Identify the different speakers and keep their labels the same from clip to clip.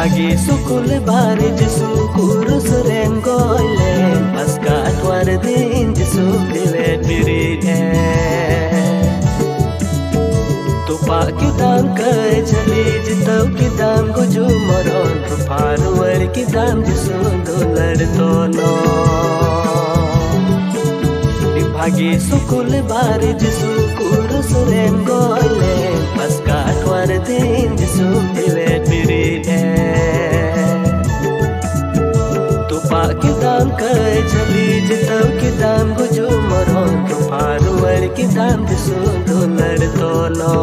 Speaker 1: Ipagi sukul bari jisu kurus rengoile Paska atwar din jisu dilet birine Tupa kidam kai chali jitau kidam guju moron Ruparuar kidam jisu dolar tono Ipagi sukul bari jisu kurus rengoile Paska atwar din jisu dilet birine Kidam kai chali jitau kidam guju moron Ruparuar kidam jisu dolar tono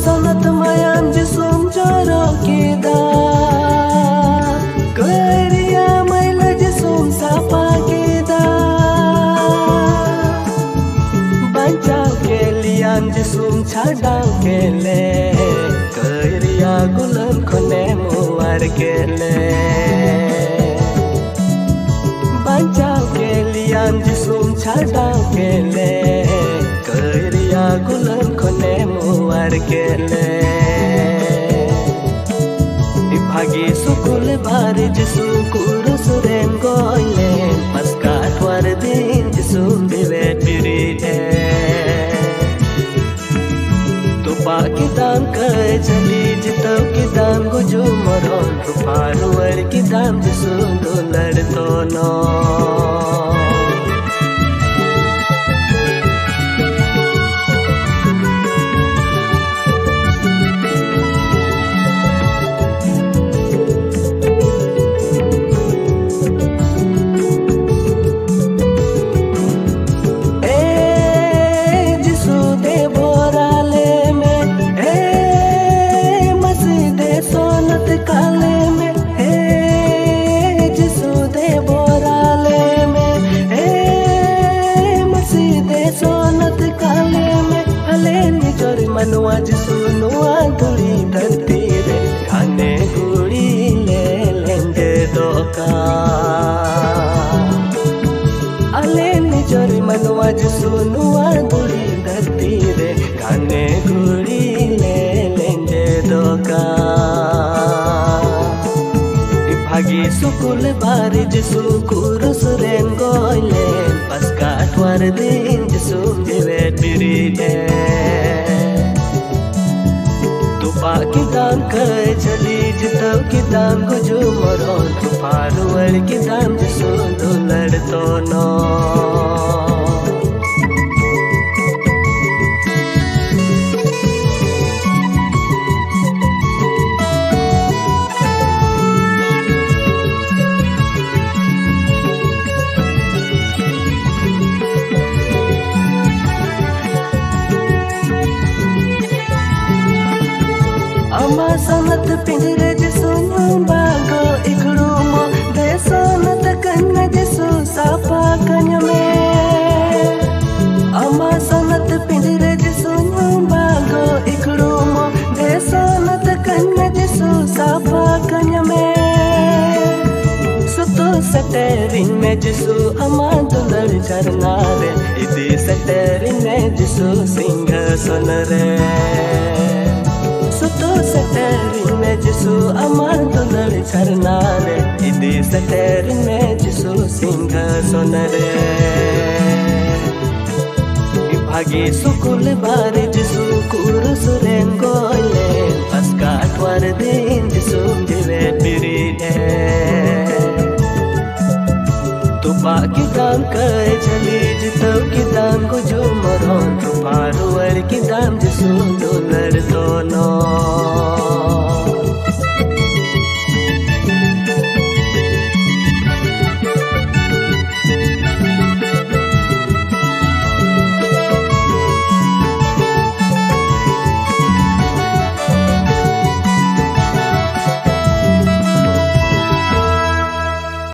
Speaker 1: Sanat mayam jisum jaro kida Gairia maila jisum sapa kida Banchao ke liyan jisum chadao ke le Gairia gulam kone muar ke le Banchao ke liyan jisum chadao ke le Gairia gulam kone muar ke le Ipagi sukul bari jisu kurus rengoile Paska atwar din jisu dilet birine Tupa kidam kai chali jitau kidam guju moron Ruparuar kidam jisu dolar tono Manua jisu nuwa duri dharti re Khane guri le lenge doka Ale nijori manua jisu nuwa duri dharti re Khane guri le lenge doka Ipagi sukul bari jisu kurus rengoile Paska atwar din jisu dilet birine Kidam kai chali jitau kidam guju moron Ruparuar kidam jisu dolar tono Ama sanat pindre jisu nyumbago ikrumo De sanat kanna jisu sapa kanyame Ama sanat pindre jisu nyumbago ikrumo De sanat kanna jisu sapa kanyame Sutu saterin me jisu ama dolar charnare Idi saterin me jisu singha sonare Sutu saterin me jisu amar dolar charnare Idi saterin me jisu singha sonare Ipagi sukul bari jisu kurus rengoile Paska atwar din jisu dilet birine Tupa kidam kai chali jitau kidam guju moron Ruparuar kidam jisu dolar tono